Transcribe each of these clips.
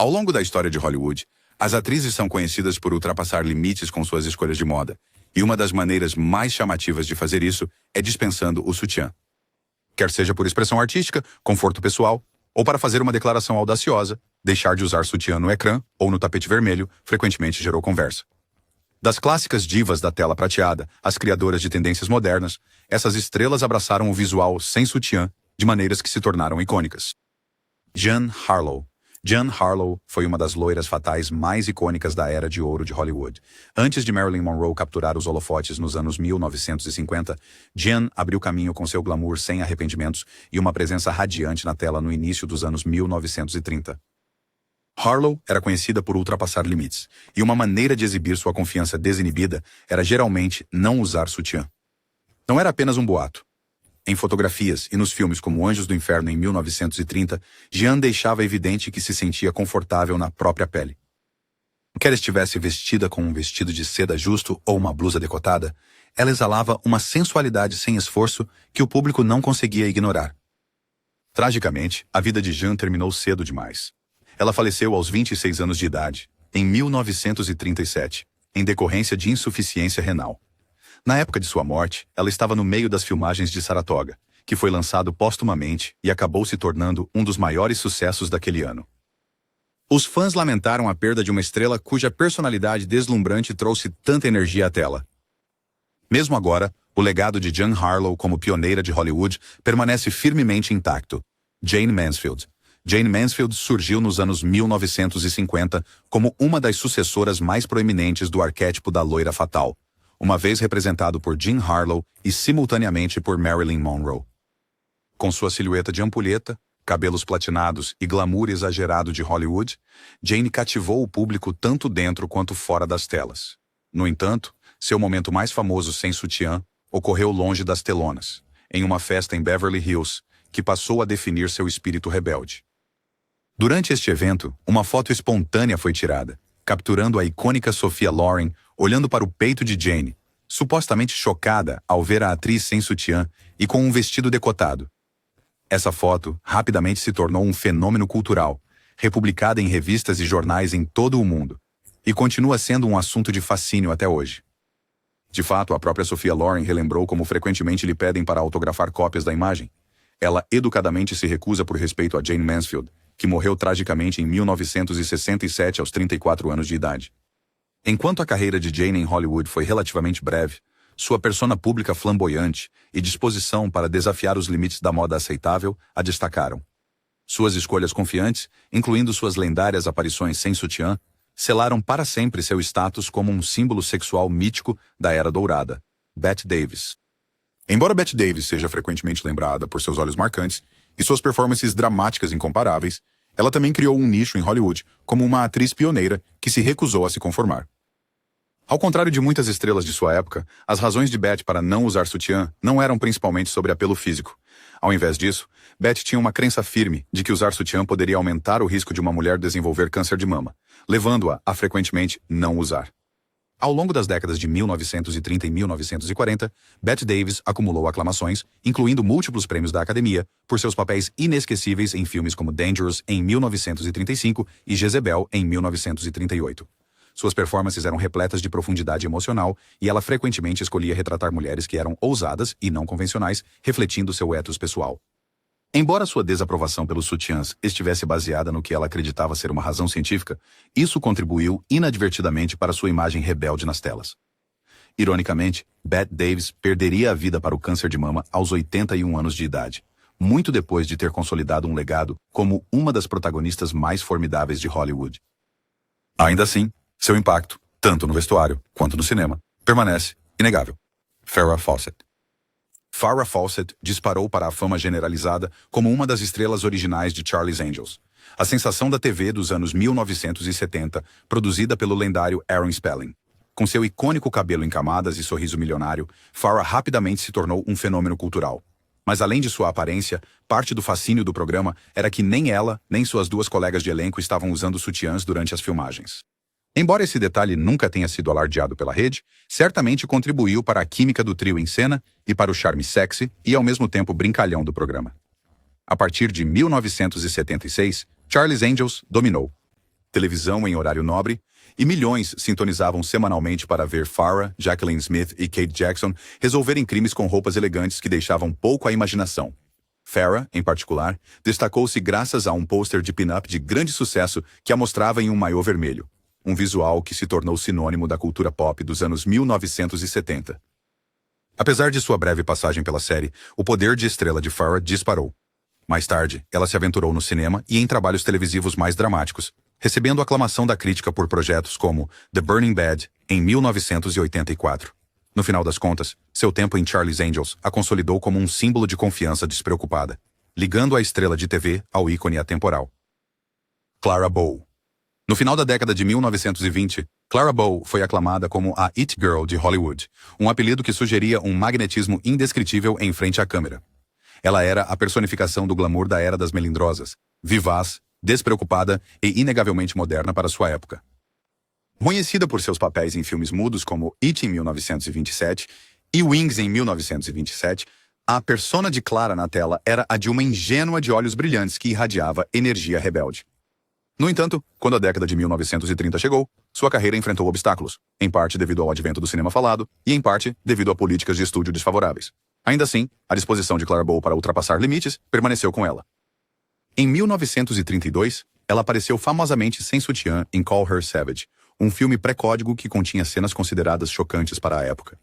Ao longo da história de Hollywood, as atrizes são conhecidas por ultrapassar limites com suas escolhas de moda, e uma das maneiras mais chamativas de fazer isso é dispensando o sutiã. Quer seja por expressão artística, conforto pessoal, ou para fazer uma declaração audaciosa, deixar de usar sutiã no ecrã ou no tapete vermelho frequentemente gerou conversa. Das clássicas divas da tela prateada às criadoras de tendências modernas, essas estrelas abraçaram o visual sem sutiã de maneiras que se tornaram icônicas. Jean Harlow. Jean Harlow foi uma das loiras fatais mais icônicas da era de ouro de Hollywood. Antes de Marilyn Monroe capturar os holofotes nos anos 1950, Jean abriu caminho com seu glamour sem arrependimentos e uma presença radiante na tela no início dos anos 1930. Harlow era conhecida por ultrapassar limites, e uma maneira de exibir sua confiança desinibida era geralmente não usar sutiã. Não era apenas um boato. Em fotografias e nos filmes como Anjos do Inferno em 1930, Jean deixava evidente que se sentia confortável na própria pele. Quer estivesse vestida com um vestido de seda justo ou uma blusa decotada, ela exalava uma sensualidade sem esforço que o público não conseguia ignorar. Tragicamente, a vida de Jean terminou cedo demais. Ela faleceu aos 26 anos de idade, em 1937, em decorrência de insuficiência renal. Na época de sua morte, ela estava no meio das filmagens de Saratoga, que foi lançado póstumamente e acabou se tornando um dos maiores sucessos daquele ano. Os fãs lamentaram a perda de uma estrela cuja personalidade deslumbrante trouxe tanta energia à tela. Mesmo agora, o legado de Jean Harlow como pioneira de Hollywood permanece firmemente intacto. Jayne Mansfield. Jayne Mansfield surgiu nos anos 1950 como uma das sucessoras mais proeminentes do arquétipo da loira fatal, uma vez representado por Jean Harlow e simultaneamente por Marilyn Monroe. Com sua silhueta de ampulheta, cabelos platinados e glamour exagerado de Hollywood, Jayne cativou o público tanto dentro quanto fora das telas. No entanto, seu momento mais famoso sem sutiã ocorreu longe das telonas, em uma festa em Beverly Hills, que passou a definir seu espírito rebelde. Durante este evento, uma foto espontânea foi tirada, capturando a icônica Sophia Loren olhando para o peito de Jayne, supostamente chocada ao ver a atriz sem sutiã e com um vestido decotado. Essa foto rapidamente se tornou um fenômeno cultural, republicada em revistas e jornais em todo o mundo, e continua sendo um assunto de fascínio até hoje. De fato, a própria Sophia Loren relembrou como frequentemente lhe pedem para autografar cópias da imagem. Ela educadamente se recusa por respeito a Jayne Mansfield, que morreu tragicamente em 1967 aos 34 anos de idade. Enquanto a carreira de Jayne em Hollywood foi relativamente breve, sua persona pública flamboyante e disposição para desafiar os limites da moda aceitável a destacaram. Suas escolhas confiantes, incluindo suas lendárias aparições sem sutiã, selaram para sempre seu status como um símbolo sexual mítico da Era Dourada, Bette Davis. Embora Bette Davis seja frequentemente lembrada por seus olhos marcantes e suas performances dramáticas incomparáveis, ela também criou um nicho em Hollywood como uma atriz pioneira que se recusou a se conformar. Ao contrário de muitas estrelas de sua época, as razões de Bette para não usar sutiã não eram principalmente sobre apelo físico. Ao invés disso, Bette tinha uma crença firme de que usar sutiã poderia aumentar o risco de uma mulher desenvolver câncer de mama, levando-a a frequentemente não usar. Ao longo das décadas de 1930 e 1940, Bette Davis acumulou aclamações, incluindo múltiplos prêmios da Academia, por seus papéis inesquecíveis em filmes como Dangerous, em 1935, e Jezebel, em 1938. Suas performances eram repletas de profundidade emocional e ela frequentemente escolhia retratar mulheres que eram ousadas e não convencionais, refletindo seu ethos pessoal. Embora sua desaprovação pelos sutiãs estivesse baseada no que ela acreditava ser uma razão científica, isso contribuiu inadvertidamente para sua imagem rebelde nas telas. Ironicamente, Bette Davis perderia a vida para o câncer de mama aos 81 anos de idade, muito depois de ter consolidado um legado como uma das protagonistas mais formidáveis de Hollywood. Ainda assim, seu impacto, tanto no vestuário quanto no cinema, permanece inegável. Farrah Fawcett. Farrah Fawcett disparou para a fama generalizada como uma das estrelas originais de Charlie's Angels, a sensação da TV dos anos 1970, produzida pelo lendário Aaron Spelling. Com seu icônico cabelo em camadas e sorriso milionário, Farrah rapidamente se tornou um fenômeno cultural. Mas além de sua aparência, parte do fascínio do programa era que nem ela, nem suas duas colegas de elenco estavam usando sutiãs durante as filmagens. Embora esse detalhe nunca tenha sido alardeado pela rede, certamente contribuiu para a química do trio em cena e para o charme sexy e ao mesmo tempo brincalhão do programa. A partir de 1976, Charlie's Angels dominou. televisão em horário nobre, e milhões sintonizavam semanalmente para ver Farrah, Jacqueline Smith e Kate Jackson resolverem crimes com roupas elegantes que deixavam pouco à imaginação. Farrah, em particular, destacou-se graças a um pôster de pin-up de grande sucesso que a mostrava em um maiô vermelho, um visual que se tornou sinônimo da cultura pop dos anos 1970. Apesar de sua breve passagem pela série, o poder de estrela de Farrah disparou. Mais tarde, ela se aventurou no cinema e em trabalhos televisivos mais dramáticos, recebendo aclamação da crítica por projetos como The Burning Bed, em 1984. No final das contas, seu tempo em Charlie's Angels a consolidou como um símbolo de confiança despreocupada, ligando a estrela de TV ao ícone atemporal. Clara Bow. No final da década de 1920, Clara Bow foi aclamada como a It Girl de Hollywood, um apelido que sugeria um magnetismo indescritível em frente à câmera. Ela era a personificação do glamour da era das melindrosas, vivaz, despreocupada e inegavelmente moderna para sua época. Conhecida por seus papéis em filmes mudos como It em 1927 e Wings em 1927, a persona de Clara na tela era a de uma ingênua de olhos brilhantes que irradiava energia rebelde. No entanto, quando a década de 1930 chegou, sua carreira enfrentou obstáculos, em parte devido ao advento do cinema falado e em parte devido a políticas de estúdio desfavoráveis. Ainda assim, a disposição de Clara Bow para ultrapassar limites permaneceu com ela. Em 1932, ela apareceu famosamente sem sutiã em Call Her Savage, um filme pré-código que continha cenas consideradas chocantes para a época.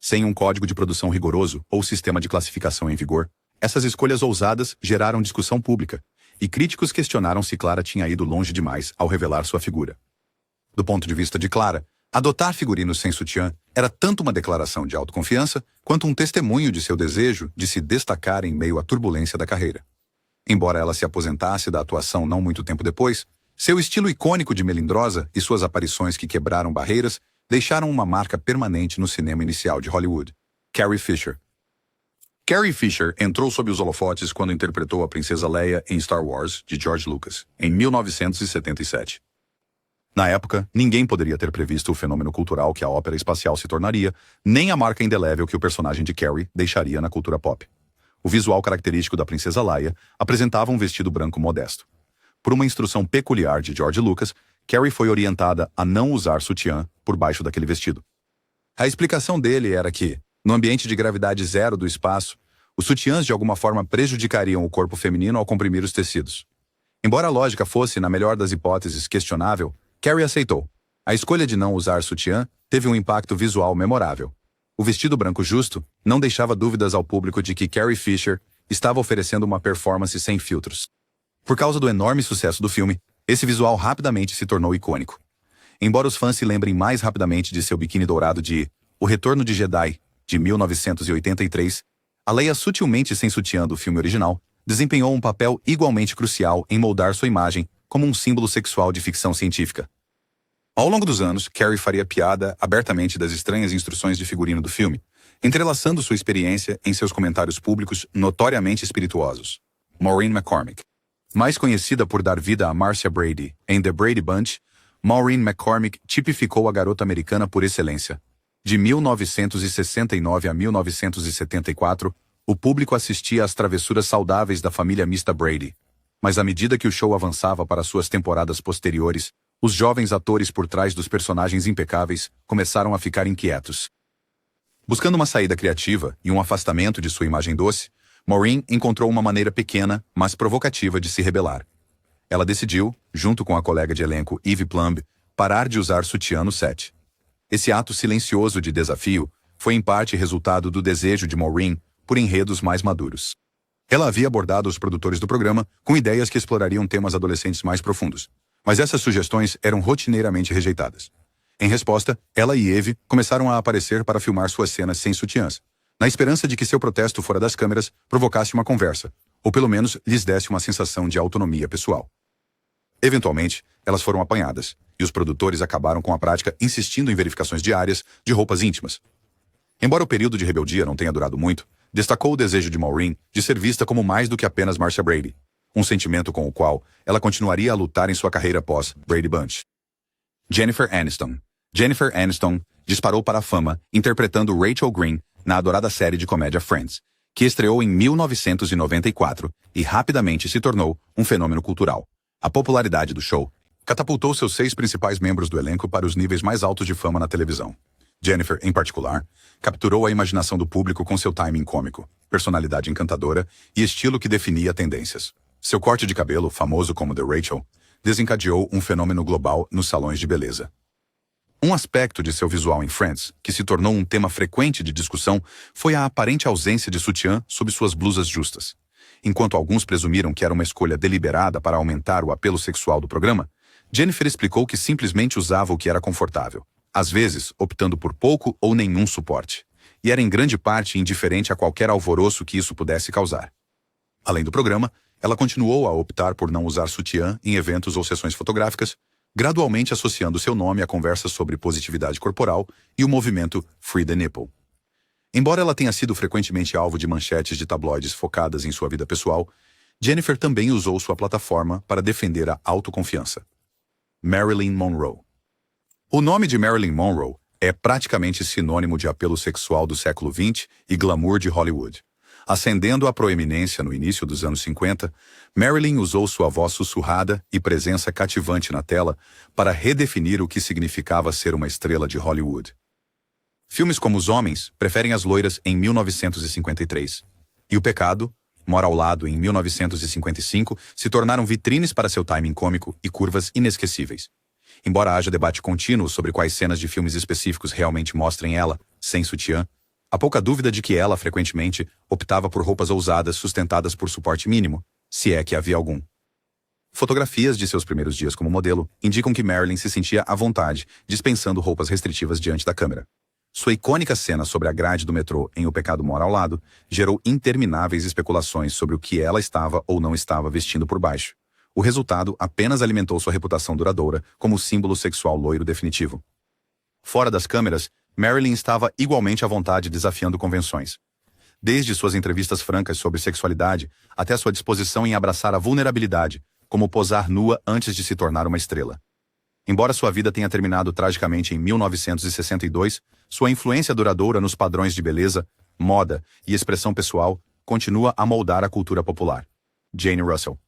Sem um código de produção rigoroso ou sistema de classificação em vigor, essas escolhas ousadas geraram discussão pública, e críticos questionaram se Clara tinha ido longe demais ao revelar sua figura. Do ponto de vista de Clara, adotar figurinos sem sutiã era tanto uma declaração de autoconfiança quanto um testemunho de seu desejo de se destacar em meio à turbulência da carreira. Embora ela se aposentasse da atuação não muito tempo depois, seu estilo icônico de melindrosa e suas aparições que quebraram barreiras deixaram uma marca permanente no cinema inicial de Hollywood. Carrie Fisher. Carrie Fisher entrou sob os holofotes quando interpretou a princesa Leia em Star Wars, de George Lucas, em 1977. Na época, ninguém poderia ter previsto o fenômeno cultural que a ópera espacial se tornaria, nem a marca indelével que o personagem de Carrie deixaria na cultura pop. O visual característico da princesa Leia apresentava um vestido branco modesto. Por uma instrução peculiar de George Lucas, Carrie foi orientada a não usar sutiã por baixo daquele vestido. A explicação dele era que, no ambiente de gravidade zero do espaço, os sutiãs de alguma forma prejudicariam o corpo feminino ao comprimir os tecidos. Embora a lógica fosse, na melhor das hipóteses, questionável, Carrie aceitou. A escolha de não usar sutiã teve um impacto visual memorável. O vestido branco justo não deixava dúvidas ao público de que Carrie Fisher estava oferecendo uma performance sem filtros. Por causa do enorme sucesso do filme, esse visual rapidamente se tornou icônico. Embora os fãs se lembrem mais rapidamente de seu biquíni dourado de O Retorno de Jedi, de 1983, a Leia sutilmente sem sutiã do filme original desempenhou um papel igualmente crucial em moldar sua imagem como um símbolo sexual de ficção científica. Ao longo dos anos, Carrie faria piada abertamente das estranhas instruções de figurino do filme, entrelaçando sua experiência em seus comentários públicos notoriamente espirituosos. Maureen McCormick. Mais conhecida por dar vida a Marcia Brady em The Brady Bunch, Maureen McCormick tipificou a garota americana por excelência. De 1969 a 1974, o público assistia às travessuras saudáveis da família mista Brady. Mas à medida que o show avançava para suas temporadas posteriores, os jovens atores por trás dos personagens impecáveis começaram a ficar inquietos. Buscando uma saída criativa e um afastamento de sua imagem doce, Maureen encontrou uma maneira pequena, mas provocativa de se rebelar. Ela decidiu, junto com a colega de elenco Eve Plumb, parar de usar sutiã no set. Esse ato silencioso de desafio foi em parte resultado do desejo de Maureen por enredos mais maduros. Ela havia abordado os produtores do programa com ideias que explorariam temas adolescentes mais profundos, mas essas sugestões eram rotineiramente rejeitadas. Em resposta, ela e Eve começaram a aparecer para filmar suas cenas sem sutiãs, na esperança de que seu protesto fora das câmeras provocasse uma conversa, ou pelo menos lhes desse uma sensação de autonomia pessoal. Eventualmente, elas foram apanhadas, e os produtores acabaram com a prática insistindo em verificações diárias de roupas íntimas. Embora o período de rebeldia não tenha durado muito, destacou o desejo de Maureen de ser vista como mais do que apenas Marcia Brady, um sentimento com o qual ela continuaria a lutar em sua carreira pós Brady Bunch. Jennifer Aniston. Jennifer Aniston disparou para a fama interpretando Rachel Green na adorada série de comédia Friends, que estreou em 1994 e rapidamente se tornou um fenômeno cultural. A popularidade do show catapultou seus 6 principais membros do elenco para os níveis mais altos de fama na televisão. Jennifer, em particular, capturou a imaginação do público com seu timing cômico, personalidade encantadora e estilo que definia tendências. Seu corte de cabelo, famoso como The Rachel, desencadeou um fenômeno global nos salões de beleza. Um aspecto de seu visual em Friends, que se tornou um tema frequente de discussão, foi a aparente ausência de sutiã sob suas blusas justas. Enquanto alguns presumiram que era uma escolha deliberada para aumentar o apelo sexual do programa, Jennifer explicou que simplesmente usava o que era confortável, às vezes optando por pouco ou nenhum suporte, e era em grande parte indiferente a qualquer alvoroço que isso pudesse causar. Além do programa, ela continuou a optar por não usar sutiã em eventos ou sessões fotográficas, gradualmente associando seu nome a conversas sobre positividade corporal e o movimento Free the Nipple. Embora ela tenha sido frequentemente alvo de manchetes de tabloides focadas em sua vida pessoal, Jennifer também usou sua plataforma para defender a autoconfiança. Marilyn Monroe. O nome de Marilyn Monroe é praticamente sinônimo de apelo sexual do século XX e glamour de Hollywood. Ascendendo à proeminência no início dos anos 50, Marilyn usou sua voz sussurrada e presença cativante na tela para redefinir o que significava ser uma estrela de Hollywood. Filmes como Os Homens Preferem as Loiras, em 1953, e O Pecado Mora ao Lado, em 1955, se tornaram vitrines para seu timing cômico e curvas inesquecíveis. Embora haja debate contínuo sobre quais cenas de filmes específicos realmente mostrem ela, sem sutiã, há pouca dúvida de que ela, frequentemente, optava por roupas ousadas sustentadas por suporte mínimo, se é que havia algum. Fotografias de seus primeiros dias como modelo indicam que Marilyn se sentia à vontade, dispensando roupas restritivas diante da câmera. Sua icônica cena sobre a grade do metrô em O Pecado Mora ao Lado gerou intermináveis especulações sobre o que ela estava ou não estava vestindo por baixo. O resultado apenas alimentou sua reputação duradoura como símbolo sexual loiro definitivo. Fora das câmeras, Marilyn estava igualmente à vontade desafiando convenções. Desde suas entrevistas francas sobre sexualidade até sua disposição em abraçar a vulnerabilidade, como posar nua antes de se tornar uma estrela. Embora sua vida tenha terminado tragicamente em 1962, sua influência duradoura nos padrões de beleza, moda e expressão pessoal continua a moldar a cultura popular. Jane Russell.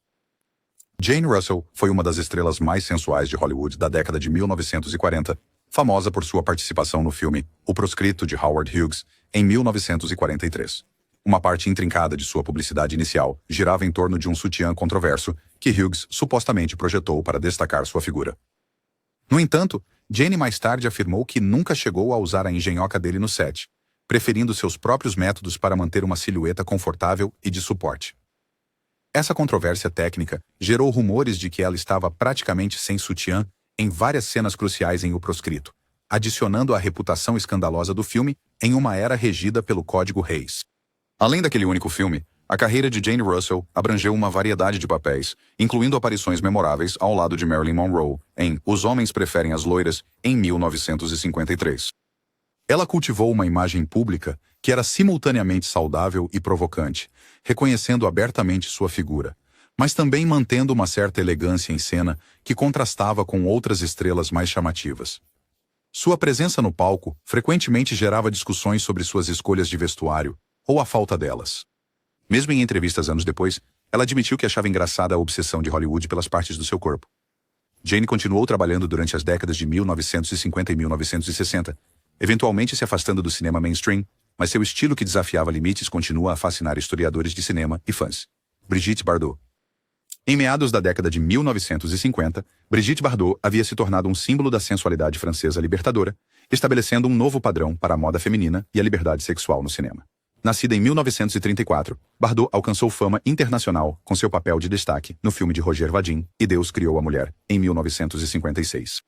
Jane Russell foi uma das estrelas mais sensuais de Hollywood da década de 1940, famosa por sua participação no filme O Proscrito de Howard Hughes, em 1943. Uma parte intrincada de sua publicidade inicial girava em torno de um sutiã controverso que Hughes supostamente projetou para destacar sua figura. No entanto, Jane mais tarde afirmou que nunca chegou a usar a engenhoca dele no set, preferindo seus próprios métodos para manter uma silhueta confortável e de suporte. Essa controvérsia técnica gerou rumores de que ela estava praticamente sem sutiã em várias cenas cruciais em O Proscrito, adicionando a reputação escandalosa do filme em uma era regida pelo Código Reis. Além daquele único filme, a carreira de Jane Russell abrangeu uma variedade de papéis, incluindo aparições memoráveis ao lado de Marilyn Monroe em Os Homens Preferem as Loiras, em 1953. Ela cultivou uma imagem pública que era simultaneamente saudável e provocante, reconhecendo abertamente sua figura, mas também mantendo uma certa elegância em cena que contrastava com outras estrelas mais chamativas. Sua presença no palco frequentemente gerava discussões sobre suas escolhas de vestuário, ou a falta delas. Mesmo em entrevistas anos depois, ela admitiu que achava engraçada a obsessão de Hollywood pelas partes do seu corpo. Jane continuou trabalhando durante as décadas de 1950 e 1960, eventualmente se afastando do cinema mainstream, mas seu estilo que desafiava limites continua a fascinar historiadores de cinema e fãs. Brigitte Bardot. Em meados da década de 1950, Brigitte Bardot havia se tornado um símbolo da sensualidade francesa libertadora, estabelecendo um novo padrão para a moda feminina e a liberdade sexual no cinema. Nascida em 1934, Bardot alcançou fama internacional com seu papel de destaque no filme de Roger Vadim, E Deus Criou a Mulher, em 1956.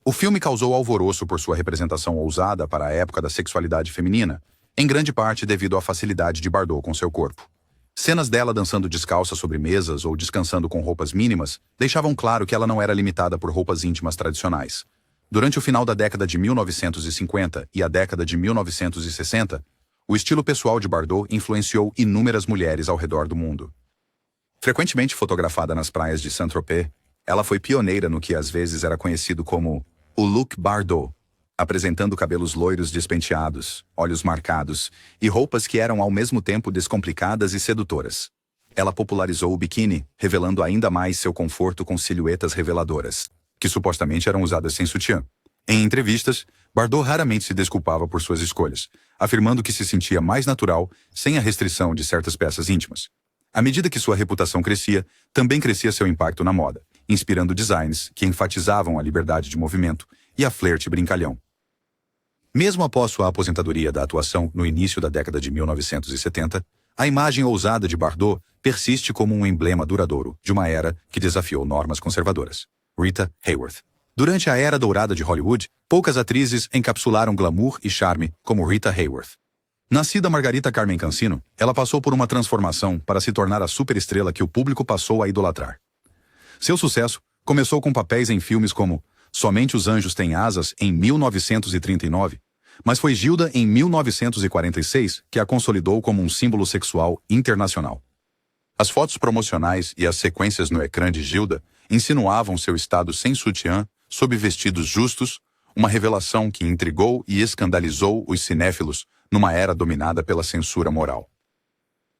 O filme causou alvoroço por sua representação ousada para a época da sexualidade feminina, em grande parte devido à facilidade de Bardot com seu corpo. Cenas dela dançando descalça sobre mesas ou descansando com roupas mínimas deixavam claro que ela não era limitada por roupas íntimas tradicionais. Durante o final da década de 1950 e a década de 1960, o estilo pessoal de Bardot influenciou inúmeras mulheres ao redor do mundo. Frequentemente fotografada nas praias de Saint-Tropez, ela foi pioneira no que às vezes era conhecido como o look Bardot, apresentando cabelos loiros despenteados, olhos marcados e roupas que eram ao mesmo tempo descomplicadas e sedutoras. Ela popularizou o biquíni, revelando ainda mais seu conforto com silhuetas reveladoras. que supostamente eram usadas sem sutiã. Em entrevistas, Bardot raramente se desculpava por suas escolhas, afirmando que se sentia mais natural sem a restrição de certas peças íntimas. À medida que sua reputação crescia, também crescia seu impacto na moda, inspirando designs que enfatizavam a liberdade de movimento e a flerte brincalhão. Mesmo após sua aposentadoria da atuação no início da década de 1970, a imagem ousada de Bardot persiste como um emblema duradouro de uma era que desafiou normas conservadoras. Rita Hayworth. Durante a era dourada de Hollywood, poucas atrizes encapsularam glamour e charme como Rita Hayworth. Nascida Margarita Carmen Cansino, ela passou por uma transformação para se tornar a superestrela que o público passou a idolatrar. Seu sucesso começou com papéis em filmes como Somente os Anjos Têm Asas, em 1939, mas foi Gilda, em 1946, que a consolidou como um símbolo sexual internacional. As fotos promocionais e as sequências no ecrã de Gilda insinuavam seu estado sem sutiã, sob vestidos justos, uma revelação que intrigou e escandalizou os cinéfilos numa era dominada pela censura moral.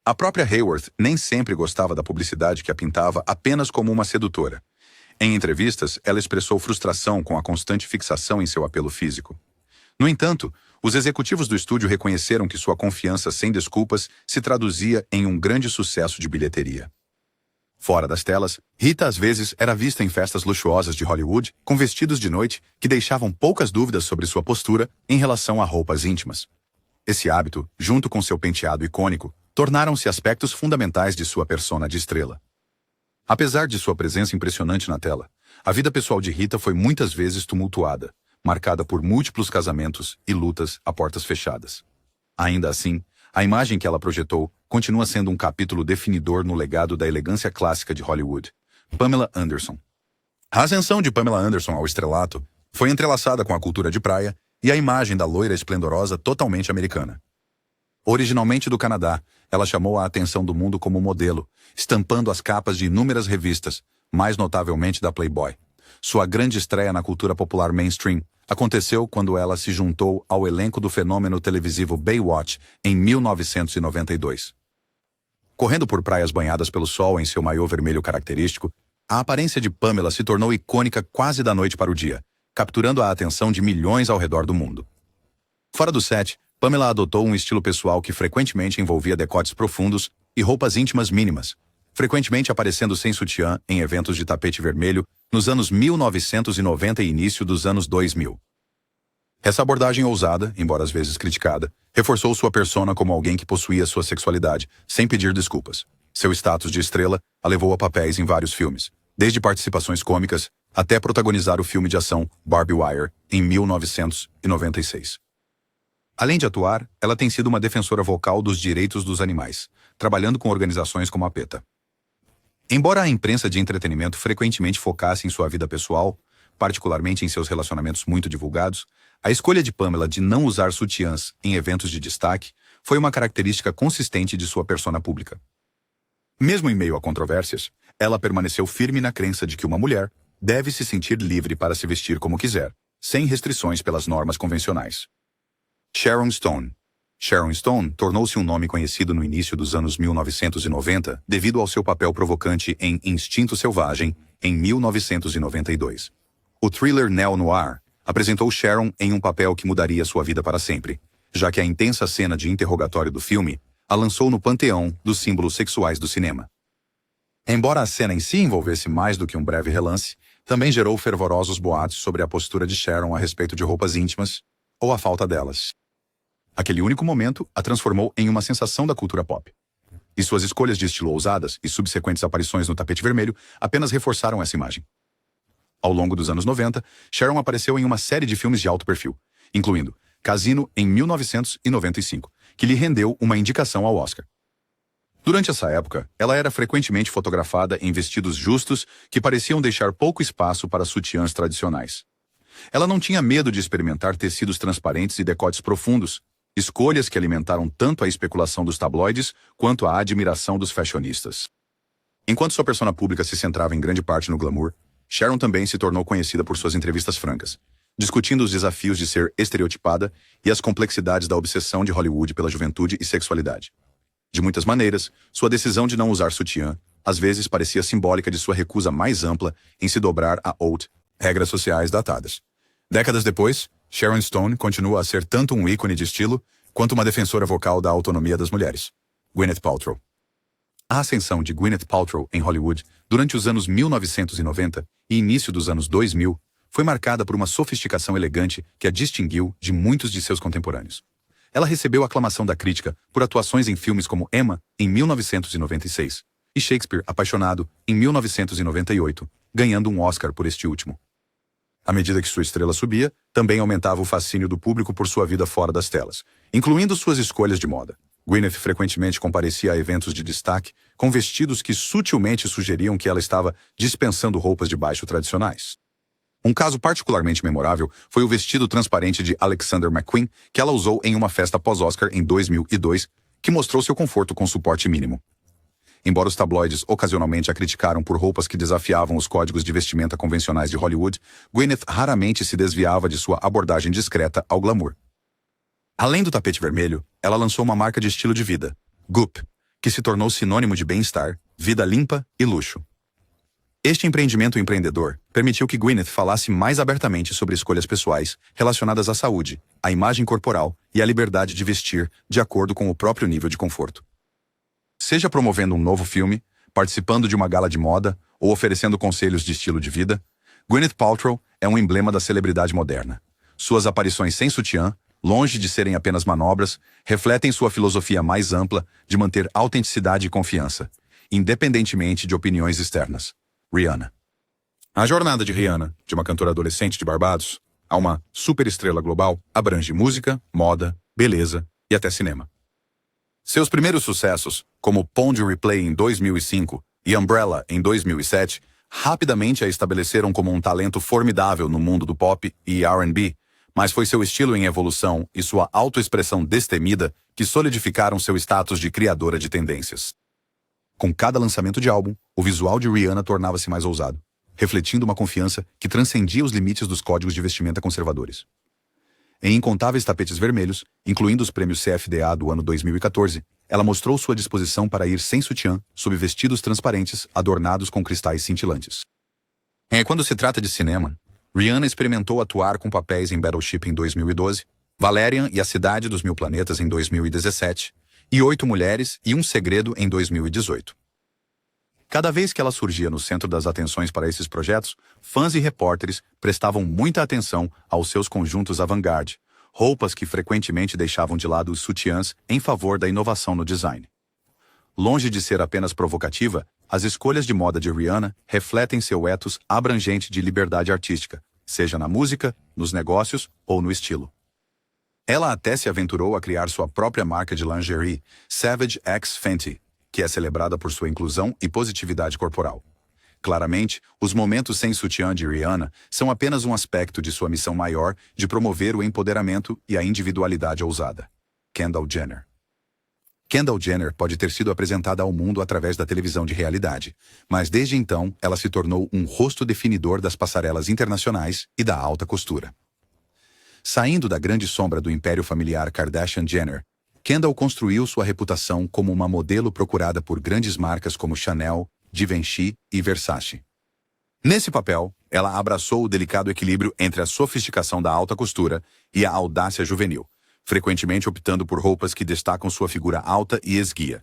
A própria Hayworth nem sempre gostava da publicidade que a pintava apenas como uma sedutora. Em entrevistas, ela expressou frustração com a constante fixação em seu apelo físico. No entanto, os executivos do estúdio reconheceram que sua confiança sem desculpas se traduzia em um grande sucesso de bilheteria. Fora das telas, Rita às vezes era vista em festas luxuosas de Hollywood com vestidos de noite que deixavam poucas dúvidas sobre sua postura em relação a roupas íntimas. Esse hábito, junto com seu penteado icônico, tornaram-se aspectos fundamentais de sua persona de estrela. Apesar de sua presença impressionante na tela, a vida pessoal de Rita foi muitas vezes tumultuada, marcada por múltiplos casamentos e lutas a portas fechadas. Ainda assim, a imagem que ela projetou continua sendo um capítulo definidor no legado da elegância clássica de Hollywood. Pamela Anderson. A ascensão de Pamela Anderson ao estrelato foi entrelaçada com a cultura de praia e a imagem da loira esplendorosa totalmente americana. Originalmente do Canadá, ela chamou a atenção do mundo como modelo, estampando as capas de inúmeras revistas, mais notavelmente da Playboy. Sua grande estreia na cultura popular mainstream aconteceu quando ela se juntou ao elenco do fenômeno televisivo Baywatch em 1992. Correndo por praias banhadas pelo sol em seu maiô vermelho característico, a aparência de Pamela se tornou icônica quase da noite para o dia, capturando a atenção de milhões ao redor do mundo. Fora do set, Pamela adotou um estilo pessoal que frequentemente envolvia decotes profundos e roupas íntimas mínimas, frequentemente aparecendo sem sutiã em eventos de tapete vermelho nos anos 1990 e início dos anos 2000. Essa abordagem ousada, embora às vezes criticada, reforçou sua persona como alguém que possuía sua sexualidade, sem pedir desculpas. Seu status de estrela a levou a papéis em vários filmes, desde participações cômicas até protagonizar o filme de ação Barbie Wire, em 1996. Além de atuar, ela tem sido uma defensora vocal dos direitos dos animais, trabalhando com organizações como a PETA. Embora a imprensa de entretenimento frequentemente focasse em sua vida pessoal, particularmente em seus relacionamentos muito divulgados, a escolha de Pamela de não usar sutiãs em eventos de destaque foi uma característica consistente de sua persona pública. Mesmo em meio a controvérsias, ela permaneceu firme na crença de que uma mulher deve se sentir livre para se vestir como quiser, sem restrições pelas normas convencionais. Sharon Stone. Sharon Stone tornou-se um nome conhecido no início dos anos 1990 devido ao seu papel provocante em Instinto Selvagem, em 1992. O thriller neo-noir apresentou Sharon em um papel que mudaria sua vida para sempre, já que a intensa cena de interrogatório do filme a lançou no panteão dos símbolos sexuais do cinema. Embora a cena em si envolvesse mais do que um breve relance, também gerou fervorosos boatos sobre a postura de Sharon a respeito de roupas íntimas, ou a falta delas. Aquele único momento a transformou em uma sensação da cultura pop. E suas escolhas de estilo ousadas e subsequentes aparições no tapete vermelho apenas reforçaram essa imagem. Ao longo dos anos 90, Sharon apareceu em uma série de filmes de alto perfil, incluindo Casino em 1995, que lhe rendeu uma indicação ao Oscar. Durante essa época, ela era frequentemente fotografada em vestidos justos que pareciam deixar pouco espaço para sutiãs tradicionais. Ela não tinha medo de experimentar tecidos transparentes e decotes profundos, escolhas que alimentaram tanto a especulação dos tabloides quanto a admiração dos fashionistas. Enquanto sua persona pública se centrava em grande parte no glamour, Sharon também se tornou conhecida por suas entrevistas francas, discutindo os desafios de ser estereotipada e as complexidades da obsessão de Hollywood pela juventude e sexualidade. De muitas maneiras, sua decisão de não usar sutiã às vezes parecia simbólica de sua recusa mais ampla em se dobrar a haute regras sociais datadas. Décadas depois, Sharon Stone continua a ser tanto um ícone de estilo quanto uma defensora vocal da autonomia das mulheres. Gwyneth Paltrow. A ascensão de Gwyneth Paltrow em Hollywood durante os anos 1990 e início dos anos 2000 foi marcada por uma sofisticação elegante que a distinguiu de muitos de seus contemporâneos. Ela recebeu aclamação da crítica por atuações em filmes como Emma, em 1996, e Shakespeare Apaixonado, em 1998, ganhando um Oscar por este último. À medida que sua estrela subia, também aumentava o fascínio do público por sua vida fora das telas, incluindo suas escolhas de moda. Gwyneth frequentemente comparecia a eventos de destaque com vestidos que sutilmente sugeriam que ela estava dispensando roupas de baixo tradicionais. Um caso particularmente memorável foi o vestido transparente de Alexander McQueen que ela usou em uma festa pós-Oscar em 2002, que mostrou seu conforto com suporte mínimo. Embora os tabloides ocasionalmente a criticaram por roupas que desafiavam os códigos de vestimenta convencionais de Hollywood, Gwyneth raramente se desviava de sua abordagem discreta ao glamour. Além do tapete vermelho, ela lançou uma marca de estilo de vida, Goop, que se tornou sinônimo de bem-estar, vida limpa e luxo. Este empreendimento empreendedor permitiu que Gwyneth falasse mais abertamente sobre escolhas pessoais relacionadas à saúde, à imagem corporal e à liberdade de vestir de acordo com o próprio nível de conforto. Seja promovendo um novo filme, participando de uma gala de moda ou oferecendo conselhos de estilo de vida, Gwyneth Paltrow é um emblema da celebridade moderna. Suas aparições sem sutiã, longe de serem apenas manobras, refletem sua filosofia mais ampla de manter autenticidade e confiança, independentemente de opiniões externas. Rihanna. A jornada de Rihanna, de uma cantora adolescente de Barbados, a uma superestrela global, abrange música, moda, beleza e até cinema. Seus primeiros sucessos, como Pond Replay em 2005 e Umbrella em 2007, rapidamente a estabeleceram como um talento formidável no mundo do pop e R&B, mas foi seu estilo em evolução e sua autoexpressão destemida que solidificaram seu status de criadora de tendências. Com cada lançamento de álbum, o visual de Rihanna tornava-se mais ousado, refletindo uma confiança que transcendia os limites dos códigos de vestimenta conservadores. Em incontáveis tapetes vermelhos, incluindo os prêmios CFDA do ano 2014, ela mostrou sua disposição para ir sem sutiã, sob vestidos transparentes adornados com cristais cintilantes. Quando se trata de cinema, Rihanna experimentou atuar com papéis em Battleship em 2012, Valerian e a Cidade dos Mil Planetas em 2017, e 8 Mulheres e um Segredo em 2018. Cada vez que ela surgia no centro das atenções para esses projetos, fãs e repórteres prestavam muita atenção aos seus conjuntos avant-garde, roupas que frequentemente deixavam de lado os sutiãs em favor da inovação no design. Longe de ser apenas provocativa, as escolhas de moda de Rihanna refletem seu ethos abrangente de liberdade artística, seja na música, nos negócios ou no estilo. Ela até se aventurou a criar sua própria marca de lingerie, Savage X Fenty, que é celebrada por sua inclusão e positividade corporal. Claramente, os momentos sem sutiã de Rihanna são apenas um aspecto de sua missão maior de promover o empoderamento e a individualidade ousada. Kendall Jenner. Kendall Jenner pode ter sido apresentada ao mundo através da televisão de realidade, mas desde então ela se tornou um rosto definidor das passarelas internacionais e da alta costura. Saindo da grande sombra do império familiar Kardashian-Jenner, Kendall construiu sua reputação como uma modelo procurada por grandes marcas como Chanel, Givenchy e Versace. Nesse papel, ela abraçou o delicado equilíbrio entre a sofisticação da alta costura e a audácia juvenil, frequentemente optando por roupas que destacam sua figura alta e esguia.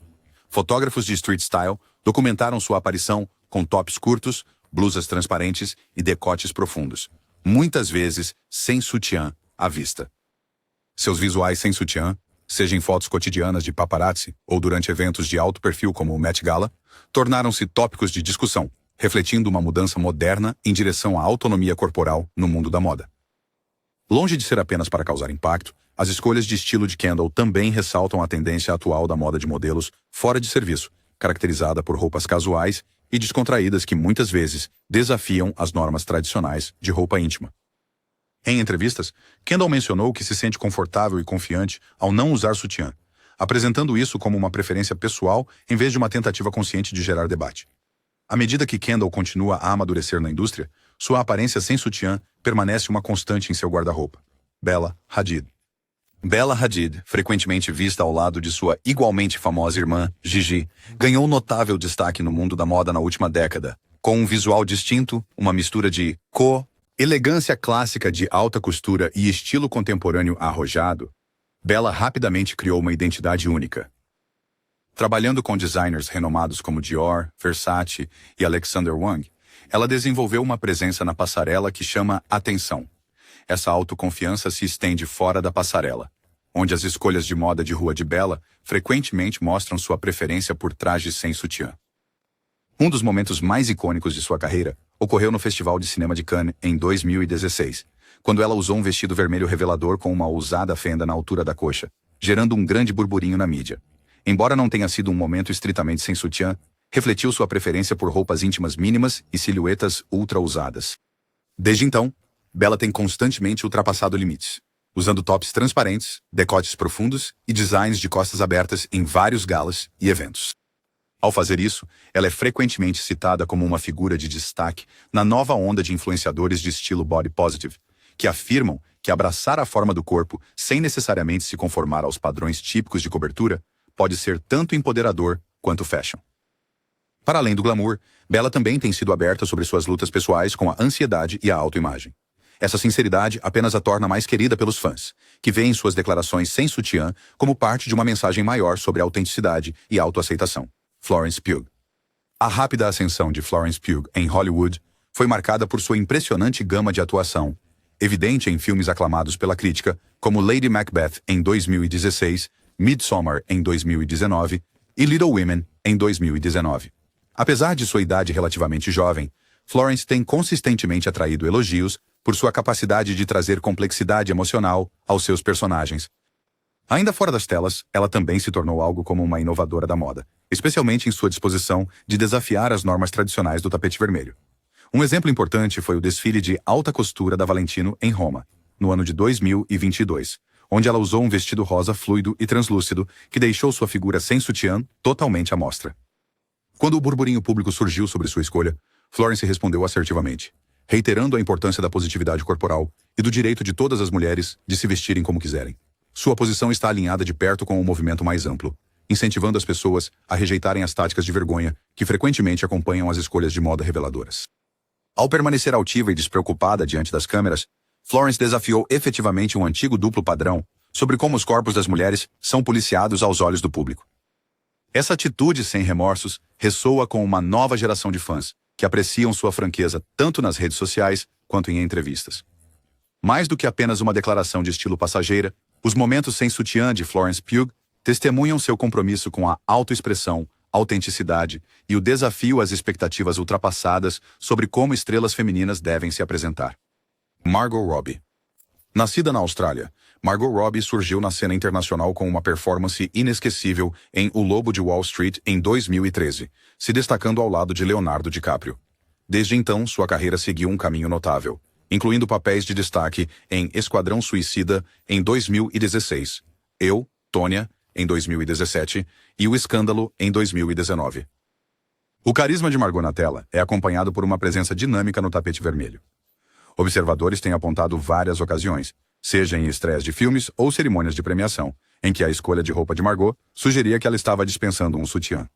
Fotógrafos de street style documentaram sua aparição com tops curtos, blusas transparentes e decotes profundos, muitas vezes sem sutiã à vista. Seus visuais sem sutiã, seja em fotos cotidianas de paparazzi ou durante eventos de alto perfil como o Met Gala, tornaram-se tópicos de discussão, refletindo uma mudança moderna em direção à autonomia corporal no mundo da moda. Longe de ser apenas para causar impacto, as escolhas de estilo de Kendall também ressaltam a tendência atual da moda de modelos fora de serviço, caracterizada por roupas casuais e descontraídas que muitas vezes desafiam as normas tradicionais de roupa íntima. Em entrevistas, Kendall mencionou que se sente confortável e confiante ao não usar sutiã, apresentando isso como uma preferência pessoal em vez de uma tentativa consciente de gerar debate. À medida que Kendall continua a amadurecer na indústria, sua aparência sem sutiã permanece uma constante em seu guarda-roupa. Bella Hadid. Bella Hadid, frequentemente vista ao lado de sua igualmente famosa irmã, Gigi, ganhou notável destaque no mundo da moda na última década, com um visual distinto, uma mistura de Elegância clássica de alta costura e estilo contemporâneo arrojado, Bella rapidamente criou uma identidade única. Trabalhando com designers renomados como Dior, Versace e Alexander Wang, ela desenvolveu uma presença na passarela que chama atenção. Essa autoconfiança se estende fora da passarela, onde as escolhas de moda de rua de Bella frequentemente mostram sua preferência por trajes sem sutiã. Um dos momentos mais icônicos de sua carreira ocorreu no Festival de Cinema de Cannes em 2016, quando ela usou um vestido vermelho revelador com uma ousada fenda na altura da coxa, gerando um grande burburinho na mídia. Embora não tenha sido um momento estritamente sem sutiã, refletiu sua preferência por roupas íntimas mínimas e silhuetas ultra ousadas. Desde então, Bella tem constantemente ultrapassado limites, usando tops transparentes, decotes profundos e designs de costas abertas em vários galas e eventos. Ao fazer isso, ela é frequentemente citada como uma figura de destaque na nova onda de influenciadores de estilo body positive, que afirmam que abraçar a forma do corpo sem necessariamente se conformar aos padrões típicos de cobertura pode ser tanto empoderador quanto fashion. Para além do glamour, Bella também tem sido aberta sobre suas lutas pessoais com a ansiedade e a autoimagem. Essa sinceridade apenas a torna mais querida pelos fãs, que veem suas declarações sem sutiã como parte de uma mensagem maior sobre autenticidade e autoaceitação. Florence Pugh. A rápida ascensão de Florence Pugh em Hollywood foi marcada por sua impressionante gama de atuação, evidente em filmes aclamados pela crítica, como Lady Macbeth em 2016, Midsommar em 2019 e Little Women em 2019. Apesar de sua idade relativamente jovem, Florence tem consistentemente atraído elogios por sua capacidade de trazer complexidade emocional aos seus personagens. Ainda fora das telas, ela também se tornou algo como uma inovadora da moda, especialmente em sua disposição de desafiar as normas tradicionais do tapete vermelho. Um exemplo importante foi o desfile de alta costura da Valentino em Roma, no ano de 2022, onde ela usou um vestido rosa fluido e translúcido que deixou sua figura sem sutiã totalmente à mostra. Quando o burburinho público surgiu sobre sua escolha, Florence respondeu assertivamente, reiterando a importância da positividade corporal e do direito de todas as mulheres de se vestirem como quiserem. Sua posição está alinhada de perto com o movimento mais amplo, incentivando as pessoas a rejeitarem as táticas de vergonha que frequentemente acompanham as escolhas de moda reveladoras. Ao permanecer altiva e despreocupada diante das câmeras, Florence desafiou efetivamente um antigo duplo padrão sobre como os corpos das mulheres são policiados aos olhos do público. Essa atitude sem remorsos ressoa com uma nova geração de fãs, que apreciam sua franqueza tanto nas redes sociais quanto em entrevistas. Mais do que apenas uma declaração de estilo passageira, os momentos sem sutiã de Florence Pugh testemunham seu compromisso com a autoexpressão, autenticidade e o desafio às expectativas ultrapassadas sobre como estrelas femininas devem se apresentar. Margot Robbie. Nascida na Austrália, Margot Robbie surgiu na cena internacional com uma performance inesquecível em O Lobo de Wall Street em 2013, se destacando ao lado de Leonardo DiCaprio. Desde então, sua carreira seguiu um caminho notável, incluindo papéis de destaque em Esquadrão Suicida em 2016, Eu, Tônia, em 2017 e O Escândalo em 2019. O carisma de Margot na tela é acompanhado por uma presença dinâmica no tapete vermelho. Observadores têm apontado várias ocasiões, seja em estreias de filmes ou cerimônias de premiação, em que a escolha de roupa de Margot sugeria que ela estava dispensando um sutiã.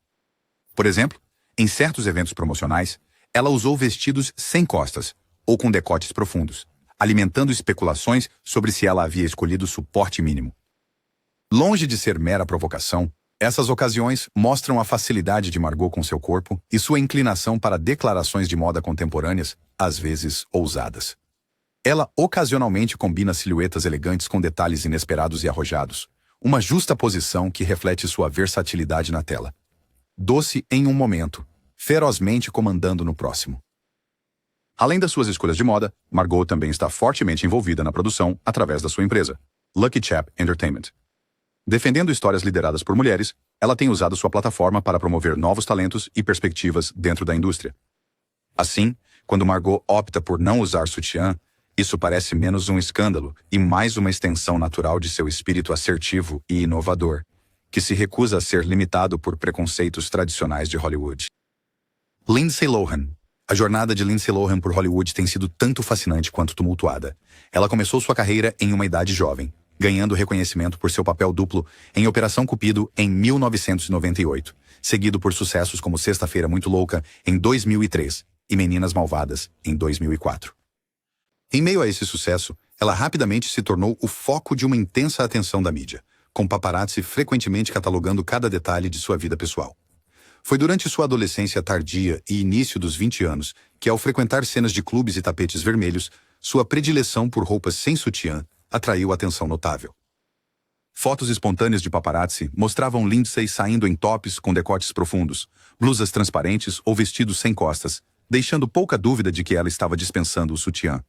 Por exemplo, em certos eventos promocionais, ela usou vestidos sem costas ou com decotes profundos, alimentando especulações sobre se ela havia escolhido suporte mínimo. Longe de ser mera provocação, essas ocasiões mostram a facilidade de Margot com seu corpo e sua inclinação para declarações de moda contemporâneas, às vezes ousadas. Ela ocasionalmente combina silhuetas elegantes com detalhes inesperados e arrojados, uma justa posição que reflete sua versatilidade na tela. Doce em um momento, ferozmente comandando no próximo. Além das suas escolhas de moda, Margot também está fortemente envolvida na produção através da sua empresa, Lucky Chap Entertainment. Defendendo histórias lideradas por mulheres, ela tem usado sua plataforma para promover novos talentos e perspectivas dentro da indústria. Assim, quando Margot opta por não usar sutiã, isso parece menos um escândalo e mais uma extensão natural de seu espírito assertivo e inovador, que se recusa a ser limitado por preconceitos tradicionais de Hollywood. Lindsay Lohan. A jornada de Lindsay Lohan por Hollywood tem sido tanto fascinante quanto tumultuada. Ela começou sua carreira em uma idade jovem, ganhando reconhecimento por seu papel duplo em Operação Cupido em 1998, seguido por sucessos como Sexta-feira Muito Louca em 2003 e Meninas Malvadas em 2004. Em meio a esse sucesso, ela rapidamente se tornou o foco de uma intensa atenção da mídia, com paparazzi frequentemente catalogando cada detalhe de sua vida pessoal. Foi durante sua adolescência tardia e início dos 20 anos que, ao frequentar cenas de clubes e tapetes vermelhos, sua predileção por roupas sem sutiã atraiu atenção notável. Fotos espontâneas de paparazzi mostravam Lindsay saindo em tops com decotes profundos, blusas transparentes ou vestidos sem costas, deixando pouca dúvida de que ela estava dispensando o sutiã.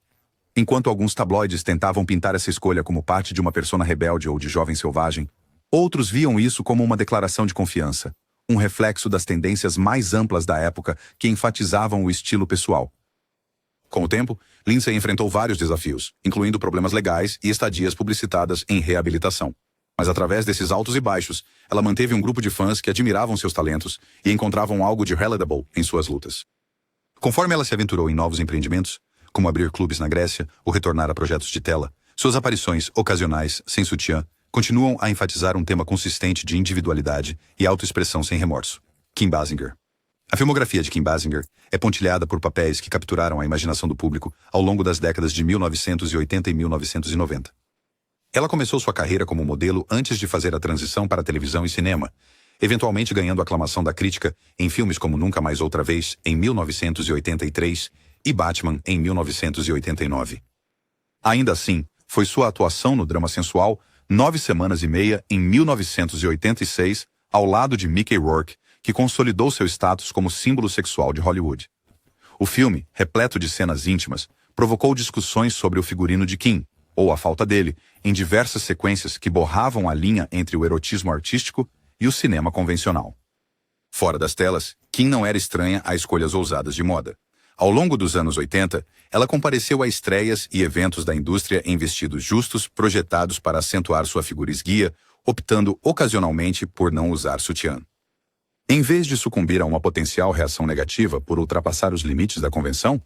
Enquanto alguns tabloides tentavam pintar essa escolha como parte de uma persona rebelde ou de jovem selvagem, outros viam isso como uma declaração de confiança, um reflexo das tendências mais amplas da época que enfatizavam o estilo pessoal. Com o tempo, Lindsay enfrentou vários desafios, incluindo problemas legais e estadias publicitadas em reabilitação. Mas através desses altos e baixos, ela manteve um grupo de fãs que admiravam seus talentos e encontravam algo de relatable em suas lutas. Conforme ela se aventurou em novos empreendimentos, como abrir clubes na Grécia ou retornar a projetos de tela, suas aparições ocasionais, sem sutiã, continuam a enfatizar um tema consistente de individualidade e autoexpressão sem remorso. Kim Basinger. A filmografia de Kim Basinger é pontilhada por papéis que capturaram a imaginação do público ao longo das décadas de 1980 e 1990. Ela começou sua carreira como modelo antes de fazer a transição para televisão e cinema, eventualmente ganhando aclamação da crítica em filmes como Nunca Mais Outra Vez, em 1983, e Batman, em 1989. Ainda assim, foi sua atuação no drama sensual 9 Semanas e Meia, em 1986, ao lado de Mickey Rourke, que consolidou seu status como símbolo sexual de Hollywood. O filme, repleto de cenas íntimas, provocou discussões sobre o figurino de Kim, ou a falta dele, em diversas sequências que borravam a linha entre o erotismo artístico e o cinema convencional. Fora das telas, Kim não era estranha a escolhas ousadas de moda. Ao longo dos anos 80, ela compareceu a estreias e eventos da indústria em vestidos justos projetados para acentuar sua figura esguia, optando ocasionalmente por não usar sutiã. Em vez de sucumbir a uma potencial reação negativa por ultrapassar os limites da convenção,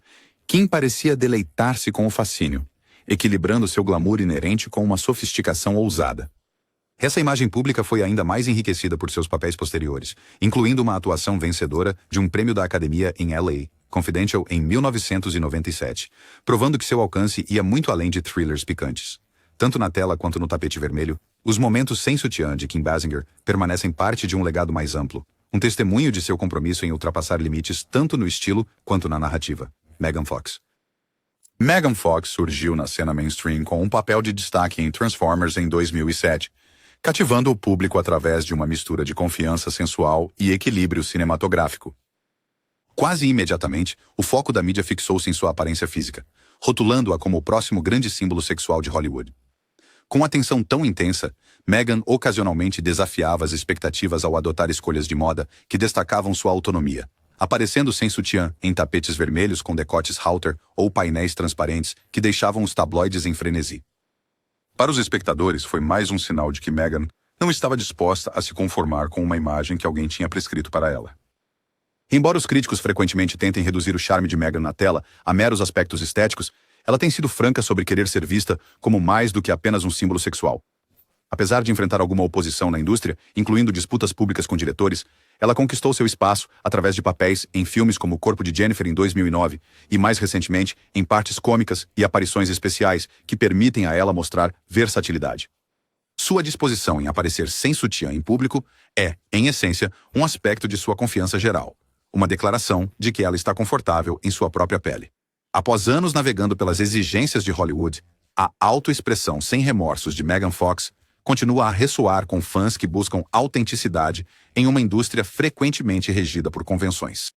Kim parecia deleitar-se com o fascínio, equilibrando seu glamour inerente com uma sofisticação ousada. Essa imagem pública foi ainda mais enriquecida por seus papéis posteriores, incluindo uma atuação vencedora de um prêmio da Academia em L.A., Confidential, em 1997, provando que seu alcance ia muito além de thrillers picantes. Tanto na tela quanto no tapete vermelho, os momentos sem sutiã de Kim Basinger permanecem parte de um legado mais amplo, um testemunho de seu compromisso em ultrapassar limites tanto no estilo quanto na narrativa. Megan Fox. Megan Fox surgiu na cena mainstream com um papel de destaque em Transformers em 2007, cativando o público através de uma mistura de confiança sensual e equilíbrio cinematográfico. Quase imediatamente, o foco da mídia fixou-se em sua aparência física, rotulando-a como o próximo grande símbolo sexual de Hollywood. Com atenção tão intensa, Megan ocasionalmente desafiava as expectativas ao adotar escolhas de moda que destacavam sua autonomia, aparecendo sem sutiã em tapetes vermelhos com decotes halter ou painéis transparentes que deixavam os tabloides em frenesi. Para os espectadores, foi mais um sinal de que Megan não estava disposta a se conformar com uma imagem que alguém tinha prescrito para ela. Embora os críticos frequentemente tentem reduzir o charme de Megan na tela a meros aspectos estéticos, ela tem sido franca sobre querer ser vista como mais do que apenas um símbolo sexual. Apesar de enfrentar alguma oposição na indústria, incluindo disputas públicas com diretores, ela conquistou seu espaço através de papéis em filmes como O Corpo de Jennifer em 2009 e, mais recentemente, em partes cômicas e aparições especiais que permitem a ela mostrar versatilidade. Sua disposição em aparecer sem sutiã em público é, em essência, um aspecto de sua confiança geral, uma declaração de que ela está confortável em sua própria pele. Após anos navegando pelas exigências de Hollywood, a autoexpressão sem remorsos de Megan Fox continua a ressoar com fãs que buscam autenticidade em uma indústria frequentemente regida por convenções.